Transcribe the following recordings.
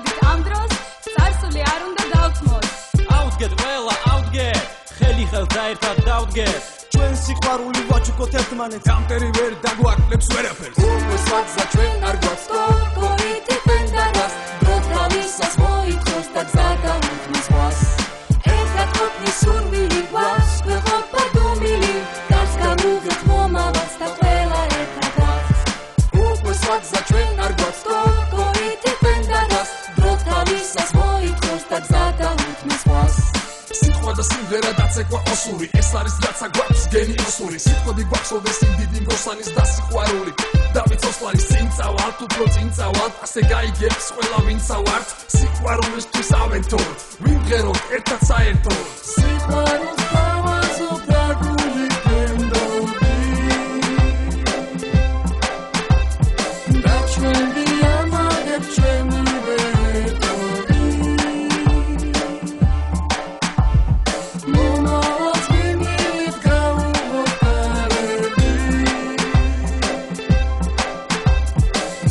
მოდით ამ დროს წარსული არ უნდა დავთმოთ ავდგეთ ყველა ავდგეთ ხელი ხელს დაერთად დავდგეთ ჩვენ სიყვარული ვაჩუქოთ ერთმანეთს გამტერი ვერ დაგვაკლებს ვერაფერს უმოს ვაგზა ჩვენ არ გვაქვს კოიტი ფენდარას დროთავისას მოითხოვს და გზა გაუთმის ღვას ერთად ყოფნის სურვილი გვაქვს ვეყოფა დუმილი გარს გამუღეთ მომავალს და ყველა ერთად გვაქვს უმოს ვაგზა ჩვენ არ გვაქვს კოიტი ფენდარას დროთავისას მოითხოვს და გზა გაუთმის ღვას სიტყვა და სიმღერა დაცეკვა ოსური ეს არის რაცა გვაქვს გენიოსური სიტყვები გვაქვს ოდესინ დიდი მოსანის და სიყვარული დავით ოსლანის წინ წავალთ უფრო წინ წავალთ ასე გაიგებს ყველა ვინც ავართ სიყვარულისთვის ავენთოთ ვიმღეროთ ერთად საერთოდ სიყვარულს დავაზობ დაგული გემდობი და ჩვენი ამაგებ ჩემი ვერტობი მომავალს მიმივით გავუღოთ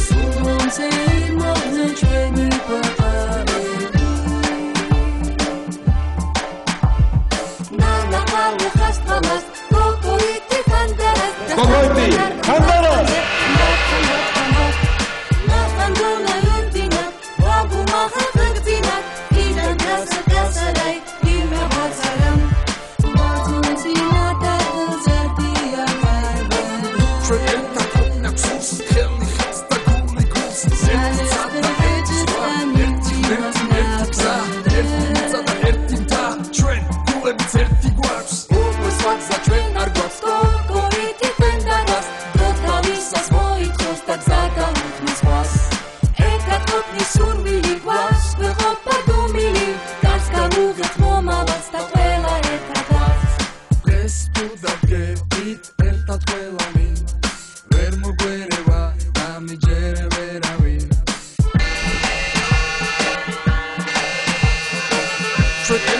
სულდომზე იმოგზე ჩვენი პატარები ნანა ყალე ხასტამას კოიტი ფანდარას კოიტი ფანდარას ნატანდონა ურდინა ვაგუმა ხაგძინა იდან გასაკასარაი იმე ვაცარამ მათუნცინა და უზერდია მაიბანი ჩვენ ერთად ყოფნა გსურს ხელნი ხელს და გული გულს ერთი გზა ერთი მიწა და ერთი მთა ჩვენ გულებიც ერთი გვაქვს უმოს ვაგზა ჩვენ არ გვაქვს კოიტი ფენდარას დროთავისას მოითხოვს და გზა გაუთმის ღვას ერთად ყოფნის სურვილი გვაქვს ვეყოფა დუმილი გარს გამუღეთ მომავალს და ყველა ერთად გვაქვს დღეს თუ დავდგებით ერთად ყველანი ვერ მოგვერევა დამიჯერე ვერავინ ჩვენ